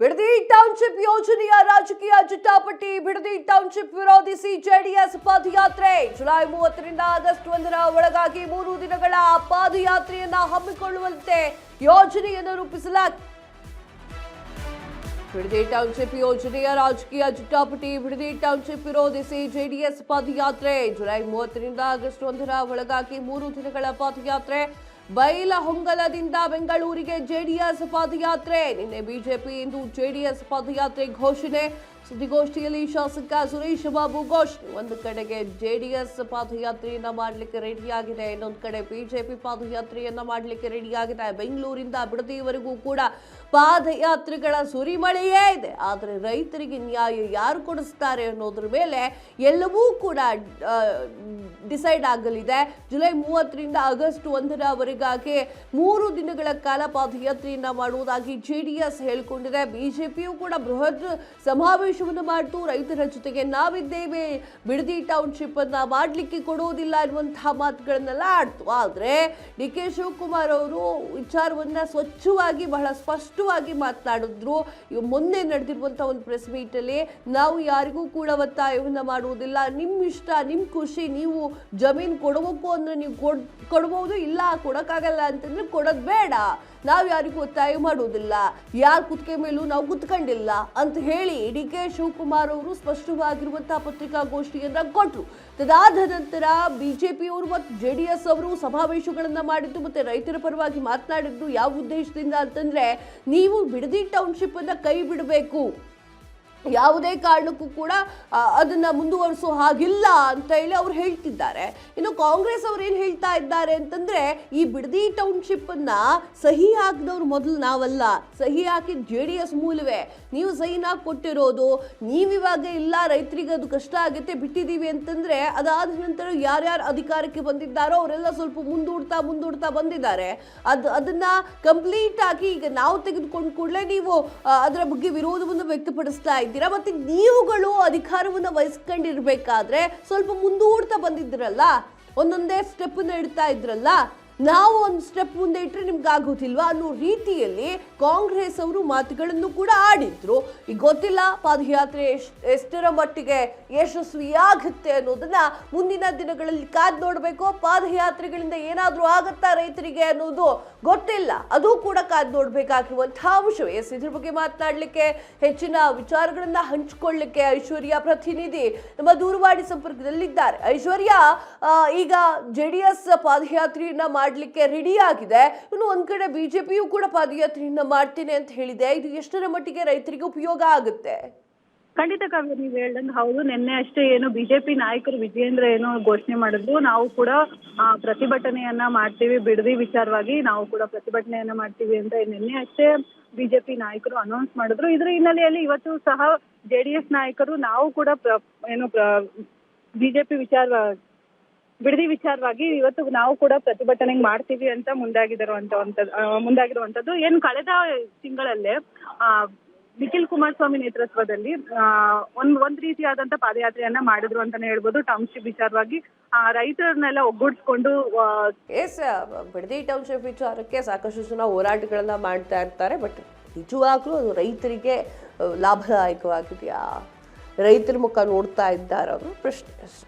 Bidadi township ಯೋಜನೆಯ ರಾಜಕೀಯ ಜಟಾಪಟಿ. Bidadi township ವಿರೋಧಿಸಿ ಜೆಡಿಎಸ್ ಪಾದಯಾತ್ರೆ. ಜುಲೈ 30ರಿಂದ ಆಗಸ್ಟ್ 1ರ ಒಳಗಾಗಿ 3 ದಿನಗಳ ಪಾದಯಾತ್ರೆಯನ್ನ ಹಮ್ಮಿಕೊಳ್ಳುವಂತೆ ಯೋಜನೆಯನ್ನು ರೂಪಿಸಲಾಗಿದೆ. ಬಿಡದಿ ಟೌನ್ಶಿಪ್ ಯೋಜನೆಯ ರಾಜಕೀಯ ಜಟಾಪಟಿ. ಬಿಡದಿ ಟೌನ್ಶಿಪ್ ವಿರೋಧಿಸಿ ಜೆಡಿಎಸ್ ಪಾದಯಾತ್ರೆ. ಜುಲೈ 30ರಿಂದ ಆಗಸ್ಟ್ 1ರ ಒಳಗಾಗಿ 3 ದಿನಗಳ ಪಾದಯಾತ್ರೆ. ಬೈಲಹೊಂಗಲದಿಂದ ಬೆಂಗಳೂರಿಗೆ ಜೆಡಿಎಸ್ ಪಾದಯಾತ್ರೆ. ನಿನ್ನೆ ಬಿಜೆಪಿ, ಇಂದು ಜೆಡಿಎಸ್ ಪಾದಯಾತ್ರೆ ಘೋಷಣೆ. ಸುದ್ದಿಗೋಷ್ಠಿಯಲ್ಲಿ ಶಾಸಕ ಸುರೇಶ್ ಬಾಬು ಘೋಷಣೆ. ಒಂದು ಕಡೆಗೆ ಜೆಡಿಎಸ್ ಪಾದಯಾತ್ರೆಯನ್ನ ಮಾಡಲಿಕ್ಕೆ ರೆಡಿಯಾಗಿದೆ, ಇನ್ನೊಂದು ಕಡೆ ಬಿಜೆಪಿ ಪಾದಯಾತ್ರೆಯನ್ನ ಮಾಡಲಿಕ್ಕೆ ರೆಡಿಯಾಗಿದೆ. ಬೆಂಗಳೂರಿಂದ ಬಿಡದಿವರೆಗೂ ಕೂಡ ಪಾದಯಾತ್ರೆಗಳ ಸುರಿಮಳೆಯೇ ಇದೆ. ಆದರೆ ರೈತರಿಗೆ ನ್ಯಾಯ ಯಾರು ಕೊಡಿಸ್ತಾರೆ ಅನ್ನೋದ್ರ ಮೇಲೆ ಎಲ್ಲವೂ ಕೂಡ ಡಿಸೈಡ್ ಆಗಲಿದೆ. ಜುಲೈ 30ರಿಂದ ಆಗಸ್ಟ್ 1ರವರೆಗಾಗಿ 3 ದಿನಗಳ ಕಾಲ ಪಾದಯಾತ್ರೆಯನ್ನ ಮಾಡುವುದಾಗಿ ಜೆಡಿಎಸ್ ಹೇಳಿಕೊಂಡಿದೆ. ಬಿಜೆಪಿಯು ಕೂಡ ಬೃಹತ್ ಸಮಾವೇಶವನ್ನು ಮಾಡಿತು. ರೈತರ ಜೊತೆಗೆ ನಾವಿದ್ದೇವೆ, ಬಿಡದಿ ಟೌನ್ಶಿಪ್ ಅನ್ನ ಮಾಡಲಿಕ್ಕೆ ಕೊಡುವುದಿಲ್ಲ ಎನ್ನುವಂತಹ ಮಾತುಗಳನ್ನೆಲ್ಲ ಆಡ್ತು. ಆದರೆ ಡಿ.ಕೆ. ಶಿವಕುಮಾರ್ ಅವರು ವಿಚಾರವನ್ನ ಸ್ವಚ್ಛವಾಗಿ, ಬಹಳ ಸ್ಪಷ್ಟವಾಗಿ ಮಾತನಾಡಿದ್ರು. ಮೊನ್ನೆ ನಡೆದಿರುವಂತಹ ಒಂದು ಪ್ರೆಸ್ ಮೀಟ್ ಅಲ್ಲಿ, ನಾವು ಯಾರಿಗೂ ಕೂಡ ಒತ್ತಾಯವನ್ನ ಮಾಡುವುದಿಲ್ಲ, ನಿಮ್ಮ ಇಷ್ಟ, ನಿಮ್ಮ ಖುಷಿ, ನೀವು ಜಮೀನು ಕೊಡಬೇಕು ಅಂದ್ರೆ ನೀವು ಕೊಡಬಹುದು, ಇಲ್ಲ ಕೊಡಕ್ಕಾಗಲ್ಲ ಅಂತಂದ್ರೆ ಕೊಡೋದು ಬೇಡ, ನಾವು ಯಾರಿಗೂ ಒತ್ತಾಯ ಮಾಡುವುದಿಲ್ಲ, ಯಾರ ಕುತ್ತಿಗೆ ಮೇಲೂ ನಾವು ಕುತ್ಕೊಂಡಿಲ್ಲ ಅಂತ ಹೇಳಿ ಡಿ.ಕೆ. ಶಿವಕುಮಾರ್ ಅವರು ಸ್ಪಷ್ಟವಾಗಿರುವಂತಹ ಪತ್ರಿಕಾಗೋಷ್ಠಿಯನ್ನ ಕೊಟ್ಟರು. ತದಾದ ನಂತರ ಬಿಜೆಪಿಯವರು ಮತ್ತು ಜೆಡಿಎಸ್ ಅವರು ಸಮಾವೇಶಗಳನ್ನ ಮಾಡಿದ್ದು ಮತ್ತೆ ರೈತರ ಪರವಾಗಿ ಮಾತನಾಡಿದ್ದು. ಯಾವ ಉದ್ದೇಶದಿಂದ ಅಂತಂದ್ರೆ, ನೀವು ಬಿಡದಿ ಟೌನ್ಶಿಪ್ ಅನ್ನ ಕೈ ಬಿಡಬೇಕು, ಯಾವುದೇ ಕಾರಣಕ್ಕೂ ಕೂಡ ಅದನ್ನ ಮುಂದುವರಿಸೋ ಹಾಗಿಲ್ಲ ಅಂತ ಹೇಳಿ ಅವ್ರು ಹೇಳ್ತಿದ್ದಾರೆ. ಇನ್ನು ಕಾಂಗ್ರೆಸ್ ಅವ್ರು ಏನ್ ಹೇಳ್ತಾ ಇದ್ದಾರೆ ಅಂತಂದ್ರೆ, ಈ ಬಿಡದಿ ಟೌನ್ಶಿಪ್ ಅನ್ನ ಸಹಿ ಹಾಕಿದವ್ರು ಮೊದಲು ನಾವಲ್ಲ, ಸಹಿ ಹಾಕಿದ ಜೆಡಿಎಸ್ ಮೂಲವೇ. ನೀವು ಸಹಿನ ಕೊಟ್ಟಿರೋದು, ನೀವಿವಾಗ ಇಲ್ಲ ರೈತರಿಗೆ ಅದು ಕಷ್ಟ ಆಗುತ್ತೆ ಬಿಟ್ಟಿದೀವಿ ಅಂತಂದ್ರೆ, ಅದಾದ ನಂತರ ಯಾರ್ಯಾರು ಅಧಿಕಾರಕ್ಕೆ ಬಂದಿದ್ದಾರೋ ಅವರೆಲ್ಲ ಸ್ವಲ್ಪ ಮುಂದೂಡ್ತಾ ಬಂದಿದ್ದಾರೆ. ಅದನ್ನ ಕಂಪ್ಲೀಟ್ ಆಗಿ ಈಗ ನಾವು ತೆಗೆದುಕೊಂಡ ಕೂಡಲೇ ನೀವು ಅದರ ಬಗ್ಗೆ ವಿರೋಧವನ್ನು ವ್ಯಕ್ತಪಡಿಸ್ತಾ ಇದ್ದೀರಾ. ಮತ್ತೆ ನೀವುಗಳು ಅಧಿಕಾರವನ್ನ ವಹಿಸ್ಕೊಂಡಿರ್ಬೇಕಾದ್ರೆ ಸ್ವಲ್ಪ ಮುಂದೂಡ್ತಾ ಬಂದಿದ್ರಲ್ಲ, ಒಂದೊಂದೇ ಸ್ಟೆಪ್ ಇಡ್ತಾ ಇದ್ರಲ್ಲ, ನಾವು ಒಂದು ಸ್ಟೆಪ್ ಮುಂದೆ ಇಟ್ಟರೆ ನಿಮ್ಗೆ ಆಗೋದಿಲ್ವಾ ಅನ್ನೋ ರೀತಿಯಲ್ಲಿ ಕಾಂಗ್ರೆಸ್ ಅವರು ಮಾತುಗಳನ್ನು ಕೂಡ ಆಡಿದ್ರು. ಈಗ ಗೊತ್ತಿಲ್ಲ ಪಾದಯಾತ್ರೆ ಎಷ್ಟರ ಮಟ್ಟಿಗೆ ಯಶಸ್ವಿಯಾಗುತ್ತೆ ಅನ್ನೋದನ್ನ ಮುಂದಿನ ದಿನಗಳಲ್ಲಿ ಕಾದ್ ನೋಡಬೇಕು. ಪಾದಯಾತ್ರೆಗಳಿಂದ ಏನಾದ್ರೂ ಆಗತ್ತಾ ರೈತರಿಗೆ ಅನ್ನೋದು ಗೊತ್ತಿಲ್ಲ, ಅದು ಕೂಡ ಕಾದ್ ನೋಡ್ಬೇಕಾಗಿರುವಂತಹ ಅಂಶವೇ. ಇದ್ರ ಬಗ್ಗೆ ಮಾತನಾಡಲಿಕ್ಕೆ, ಹೆಚ್ಚಿನ ವಿಚಾರಗಳನ್ನ ಹಂಚಿಕೊಳ್ಳಲಿಕ್ಕೆ ಐಶ್ವರ್ಯ ಪ್ರತಿನಿಧಿ ನಮ್ಮ ದೂರವಾಣಿ ಸಂಪರ್ಕದಲ್ಲಿದ್ದಾರೆ. ಐಶ್ವರ್ಯ, ಈಗ ಜೆಡಿಎಸ್ ಪಾದಯಾತ್ರೆಯನ್ನ ಮಾಡ್ಲಿಕ್ಕೆ ರೆಡಿ ಆಗಿದೆ, ಇನ್ನು ಒಂದ್ ಕಡೆ ಬಿಜೆಪಿಯು ಕೂಡ ಪಾದಯಾತ್ರೆಯನ್ನ ಮಾಡ್ತೀನಿ ಅಂತ ಹೇಳಿದೆ. ಇದು ಎಷ್ಟರ ಮಟ್ಟಿಗೆ ರೈತರಿಗೆ ಉಪಯೋಗ ಆಗುತ್ತೆ? ಖಂಡಿತ ಕಾವ್ಯ, ನೀವು ಹೇಳ್ದಂಗೆ ಹೌದು. ನಿನ್ನೆ ಅಷ್ಟೇ ಏನು ಬಿಜೆಪಿ ನಾಯಕರು ವಿಜಯೇಂದ್ರ ಏನೋ ಘೋಷಣೆ ಮಾಡಿದ್ರು, ನಾವು ಕೂಡ ಪ್ರತಿಭಟನೆಯನ್ನ ಮಾಡ್ತೀವಿ, ಬಿಡದಿ ವಿಚಾರವಾಗಿ ನಾವು ಕೂಡ ಪ್ರತಿಭಟನೆಯನ್ನ ಮಾಡ್ತೀವಿ ಅಂತ ನಿನ್ನೆ ಅಷ್ಟೇ ಬಿಜೆಪಿ ನಾಯಕರು ಅನೌನ್ಸ್ ಮಾಡಿದ್ರು. ಇದರ ಹಿನ್ನೆಲೆಯಲ್ಲಿ ಇವತ್ತು ಸಹ ಜೆಡಿಎಸ್ ನಾಯಕರು ನಾವು ಕೂಡ ಬಿಜೆಪಿ ಬಿಡದಿ ವಿಚಾರವಾಗಿ ಇವತ್ತು ನಾವು ಕೂಡ ಪ್ರತಿಭಟನೆ ಮಾಡ್ತೀವಿ ಅಂತ ಮುಂದಾಗಿರುವಂತದ್ದು. ಏನು ಕಳೆದ ತಿಂಗಳಲ್ಲೇ ನಿಖಿಲ್ ಕುಮಾರಸ್ವಾಮಿ ನೇತೃತ್ವದಲ್ಲಿ ಒಂದ್ ರೀತಿಯಾದಂತ ಪಾದಯಾತ್ರೆಯನ್ನ ಮಾಡಿದ್ರು ಅಂತಾನೆ ಹೇಳ್ಬೋದು. ಟೌನ್ಶಿಪ್ ವಿಚಾರವಾಗಿ ರೈತರನ್ನೆಲ್ಲ ಒಗ್ಗೂಡಿಸ್ಕೊಂಡು ಬಿಡದಿ ಟೌನ್ಶಿಪ್ ವಿಚಾರಕ್ಕೆ ಸಾಕಷ್ಟು ಜನ ಹೋರಾಟಗಳನ್ನ ಮಾಡ್ತಾ ಇರ್ತಾರೆ. ಬಟ್ ನಿಜವಾಗ್ಲೂ ಅದು ರೈತರಿಗೆ ಲಾಭದಾಯಕವಾಗಿದೆಯಾ? ರೈತರ ಮುಖ ನೋಡ್ತಾ ಇದ್ದಾರ ಅವರು ಪ್ರಶ್ನೆ ಅಷ್ಟೇ.